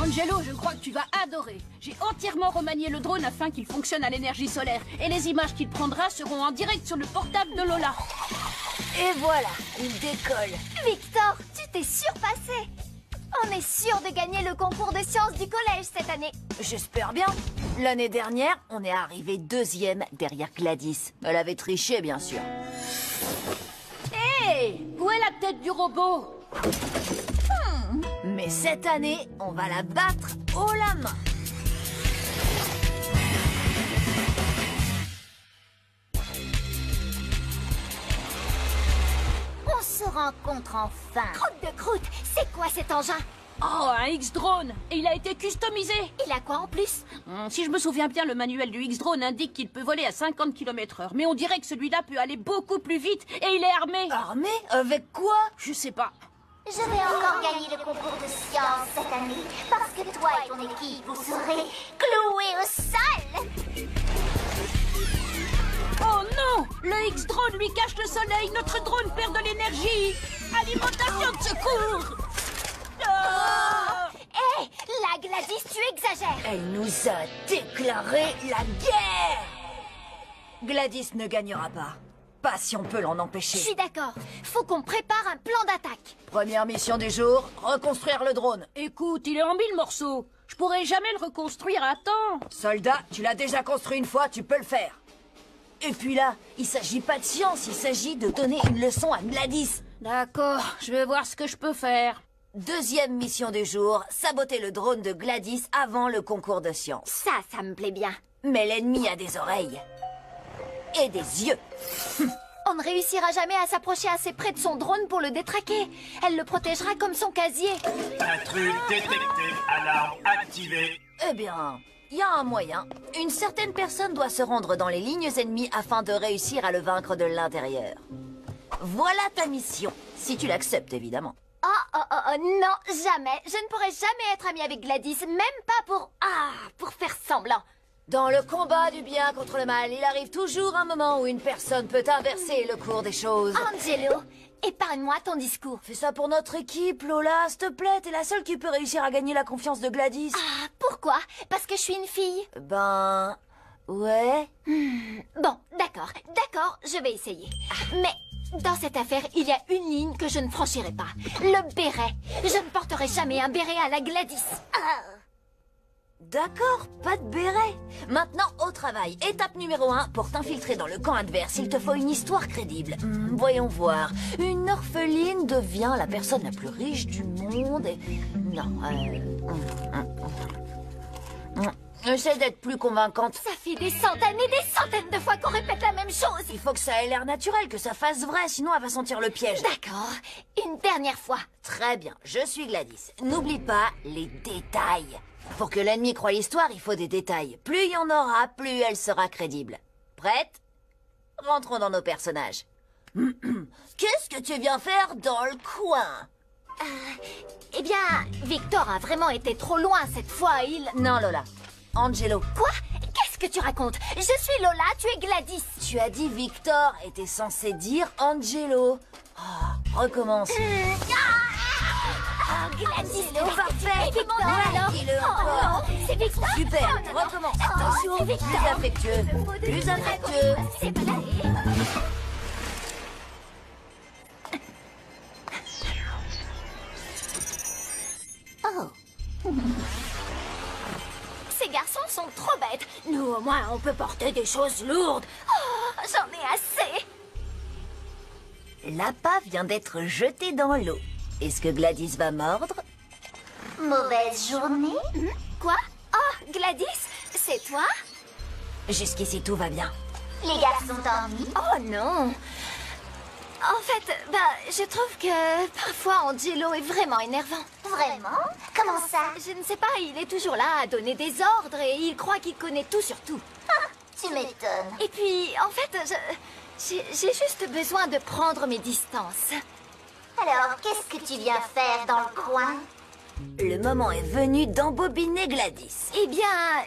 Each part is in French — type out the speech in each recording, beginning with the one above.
Angelo, je crois que tu vas adorer. J'ai entièrement remanié le drone afin qu'il fonctionne à l'énergie solaire. Et les images qu'il prendra seront en direct sur le portable de Lola. Et voilà, il décolle. Victor, tu t'es surpassé. On est sûr de gagner le concours de sciences du collège cette année. J'espère bien. L'année dernière, on est arrivé 2e derrière Gladys. Elle avait triché, bien sûr. Hé, où est la tête du robot? Mais cette année, on va la battre haut la main. On se rencontre enfin. Croûte de croûte, c'est quoi cet engin? Oh, un X-Drone. Et il a été customisé. Il a quoi en plus? Si je me souviens bien, le manuel du X-Drone indique qu'il peut voler à 50 km/h. Mais on dirait que celui-là peut aller beaucoup plus vite. Et il est armé. Armé? Avec quoi? Je sais pas. Je vais encore gagner le concours de sciences cette année, parce que toi et ton équipe, vous serez cloués au sol. Oh non! Le X-Drone lui cache le soleil. Notre drone perd de l'énergie. Alimentation de secours. Hé, la Gladys, tu exagères. Elle nous a déclaré la guerre. Gladys ne gagnera pas. Pas si on peut l'en Je empêcher. suis d'accord. Faut qu'on prépare un plan d'attaque. Première mission du jour, reconstruire le drone. Écoute, il est en 1000 morceaux. Je pourrais jamais le reconstruire à temps. Soldat, tu l'as déjà construit une fois, tu peux le faire. Et puis là, il s'agit pas de science, il s'agit de donner une leçon à Gladys. D'accord, je vais voir ce que je peux faire. Deuxième mission du jour, saboter le drone de Gladys avant le concours de science. Ça me plaît bien. Mais l'ennemi a des oreilles. Et des yeux. On ne réussira jamais à s'approcher assez près de son drone pour le détraquer. Elle le protégera comme son casier. Intrus détecté, alarme activée. Eh bien, il y a un moyen. Une certaine personne doit se rendre dans les lignes ennemies afin de réussir à le vaincre de l'intérieur. Voilà ta mission, si tu l'acceptes évidemment. Oh, non, jamais. Je ne pourrai jamais être amie avec Gladys, même pas pour faire semblant. Dans le combat du bien contre le mal, il arrive toujours un moment où une personne peut inverser le cours des choses. Angelo, épargne-moi ton discours. Fais ça pour notre équipe, Lola, s'il te plaît, t'es la seule qui peut réussir à gagner la confiance de Gladys. Ah, pourquoi? Parce que je suis une fille? Ben... ouais... Bon, d'accord, je vais essayer. Mais dans cette affaire, il y a une ligne que je ne franchirai pas. Le béret. Je ne porterai jamais un béret à la Gladys. D'accord, pas de béret. Maintenant, au travail. Étape numéro 1, pour t'infiltrer dans le camp adverse, il te faut une histoire crédible. Voyons voir. Une orpheline devient la personne la plus riche du monde et... Non, Essaie d'être plus convaincante. Ça fait des centaines et des centaines de fois qu'on répète la même chose. Il faut que ça ait l'air naturel, que ça fasse vrai, sinon elle va sentir le piège. D'accord, une dernière fois. Très bien, je suis Gladys. N'oublie pas les détails. Pour que l'ennemi croie l'histoire, il faut des détails. Plus il y en aura, plus elle sera crédible. Prête? Rentrons dans nos personnages. Qu'est-ce que tu viens faire dans le coin? Eh bien, Victor a vraiment été trop loin cette fois, Non, Lola. Angelo. Quoi? Qu'est-ce que tu racontes? Je suis Lola, tu es Gladys. Tu as dit Victor et t'es censé dire Angelo. Oh, recommence. Gladys, parfait. Et Victor, Ouais, alors? dis-le Oh encore. non, c'est Victor. Super, Oh, non. recommence. Attention, c'est Victor. Plus affectueux. Plus affectueux. C'est pas là. Oh. Ces garçons sont trop bêtes. Nous, au moins, on peut porter des choses lourdes. Oh, j'en ai assez. L'appât vient d'être jeté dans l'eau. Est-ce que Gladys va mordre? Mauvaise journée? Quoi? Oh, Gladys, c'est toi? Jusqu'ici, tout va bien. Les garçons t'ennuient? Oh non. En fait, je trouve que parfois Angelo est vraiment énervant. Vraiment? Comment ça? Je ne sais pas, il est toujours là à donner des ordres et il croit qu'il connaît tout sur tout. Ah, tu m'étonnes. Et puis, en fait, j'ai juste besoin de prendre mes distances. Alors, qu'est-ce que tu viens faire dans le coin? Le moment est venu d'embobiner Gladys. Eh bien,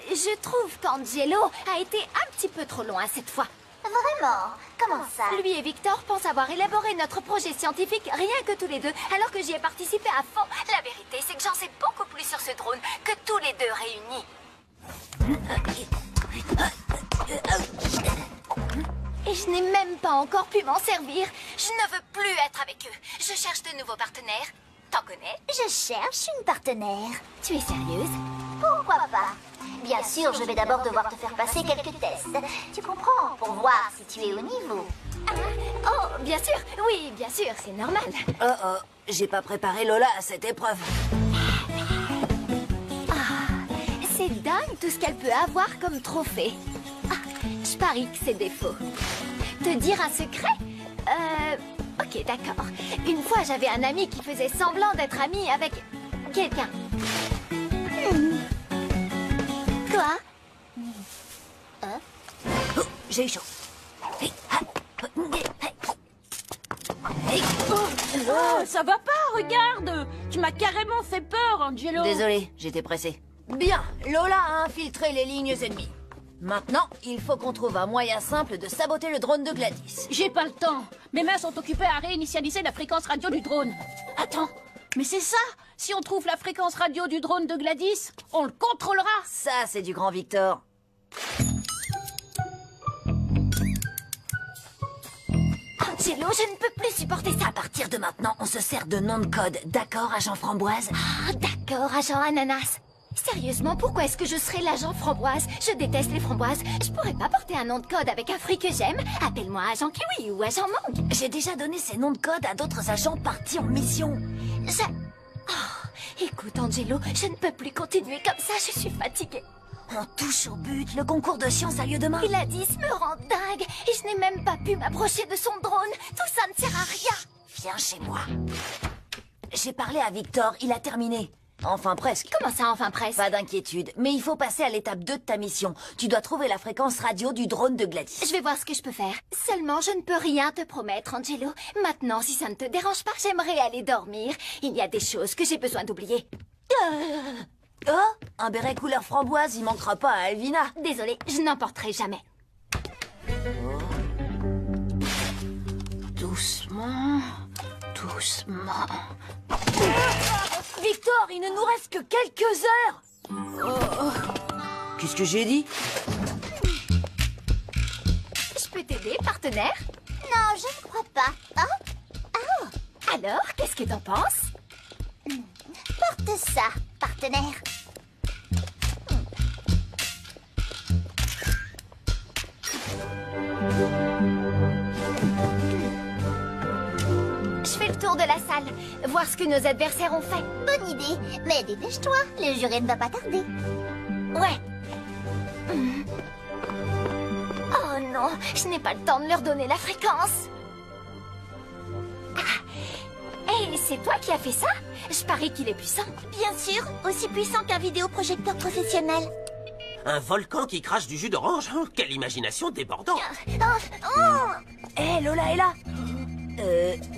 je trouve qu'Angelo a été un petit peu trop loin cette fois. Vraiment? Comment ça? Lui et Victor pensent avoir élaboré notre projet scientifique rien que tous les deux, alors que j'y ai participé à fond. La vérité, c'est que j'en sais beaucoup plus sur ce drone que tous les deux réunis. Et je n'ai même pas encore pu m'en servir. Je ne veux plus être avec eux. Je cherche de nouveaux partenaires. T'en connais? Je cherche une partenaire. Tu es sérieuse? Pourquoi pas? Bien sûr, je vais d'abord devoir te faire passer quelques tests. Tu comprends? Pour voir si tu es au niveau. Oh, bien sûr. Oui, bien sûr, c'est normal. Oh, j'ai pas préparé Lola à cette épreuve. C'est dingue tout ce qu'elle peut avoir comme trophée. Je parie que c'est des faux. Te dire un secret? Ok, d'accord. Une fois, j'avais un ami qui faisait semblant d'être ami avec quelqu'un. Quoi? Oh, j'ai eu chaud. Oh, ça va pas, regarde! Tu m'as carrément fait peur, Angelo! Désolé, j'étais pressé. Bien, Lola a infiltré les lignes ennemies. Maintenant, il faut qu'on trouve un moyen simple de saboter le drone de Gladys. J'ai pas le temps. Mes mains sont occupées à réinitialiser la fréquence radio du drone. Attends, mais c'est ça! Si on trouve la fréquence radio du drone de Gladys, on le contrôlera! Ça, c'est du grand Victor. Angelo, je ne peux plus supporter ça. À partir de maintenant, on se sert de nom de code. D'accord, agent Framboise? Ah, d'accord, agent Ananas. Sérieusement, pourquoi est-ce que je serais l'agent Framboise? Je déteste les framboises. Je pourrais pas porter un nom de code avec un fruit que j'aime. Appelle-moi agent Kiwi ou agent Mangue. J'ai déjà donné ces noms de code à d'autres agents partis en mission. Écoute, Angelo, je ne peux plus continuer comme ça. Je suis fatiguée. On touche au but. Le concours de science a lieu demain. Gladys me rend dingue et je n'ai même pas pu m'approcher de son drone. Tout ça ne sert à rien. Viens chez moi. J'ai parlé à Victor, il a terminé. Enfin, presque. Comment ça, enfin presque? Pas d'inquiétude, mais il faut passer à l'étape 2 de ta mission. Tu dois trouver la fréquence radio du drone de Gladys. Je vais voir ce que je peux faire. Seulement, je ne peux rien te promettre, Angelo. Maintenant, si ça ne te dérange pas, j'aimerais aller dormir. Il y a des choses que j'ai besoin d'oublier. Oh, un béret couleur framboise, il manquera pas à Alvina. Désolée, je n'en porterai jamais. Doucement, doucement... Victor, il ne nous reste que quelques heures. Qu'est-ce que j'ai dit? Je peux t'aider, partenaire? Non, je ne crois pas. Hein? Alors, qu'est-ce que t'en penses? Porte ça, partenaire. Je fais le tour de la salle, voir ce que nos adversaires ont fait. Bonne idée, mais dépêche-toi, le jury ne va pas tarder. Ouais. Oh non, je n'ai pas le temps de leur donner la fréquence. Hey, c'est toi qui as fait ça? Je parie qu'il est puissant. Bien sûr, aussi puissant qu'un vidéoprojecteur professionnel. Un volcan qui crache du jus d'orange? Quelle imagination débordante! Hé, Lola est là.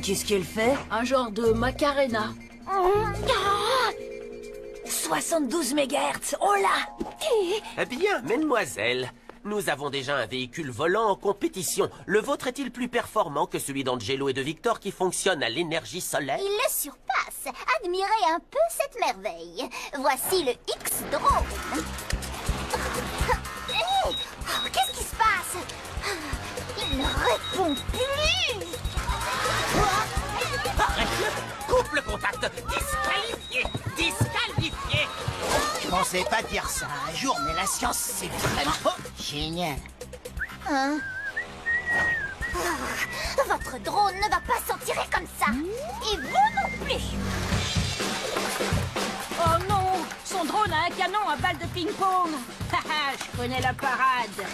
Qu'est-ce qu'elle fait? Un genre de Macarena. 72 MHz, oh là! Eh bien, mesdemoiselles, nous avons déjà un véhicule volant en compétition. Le vôtre est-il plus performant que celui d'Angelo et de Victor qui fonctionne à l'énergie solaire? Il le surpasse. Admirez un peu cette merveille. Voici le X-Drone. Hey, qu'est-ce qui se passe? Il ne répond plus. Arrête-le! Coupe le contact! Disqualifié! Disqualifié! Je pensais pas dire ça un jour, mais la science, c'est vraiment génial. Votre drone ne va pas s'en tirer comme ça. Et vous non plus. Oh non! Son drone a un canon à balles de ping-pong! Haha, je connais la parade!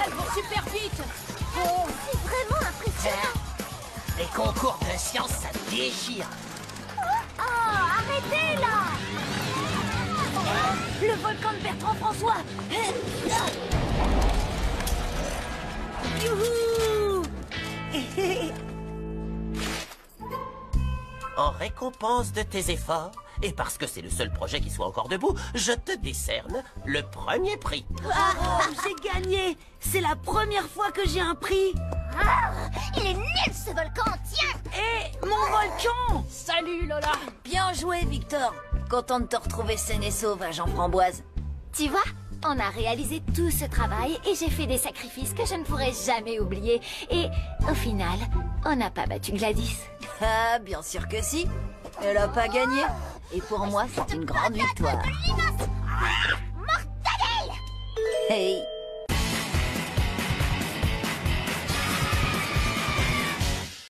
Elle va super vite! Oh, C'est vraiment impressionnant. Les concours de science, ça déchire. Oh, arrêtez là. Le volcan de Bertrand François. Youhou! En récompense de tes efforts, et parce que c'est le seul projet qui soit encore debout, je te décerne le premier prix. J'ai gagné! C'est la première fois que j'ai un prix! Il est nul ce volcan, tiens! Hé, mon volcan! Salut Lola. Bien joué, Victor. Content de te retrouver saine et sauve à Jean Framboise. Tu vois, on a réalisé tout ce travail et j'ai fait des sacrifices que je ne pourrai jamais oublier. Et au final, on n'a pas battu Gladys. Ah, bien sûr que si. Elle a pas gagné. Et pour moi, c'est une grande victoire. Mortadelle! Hey,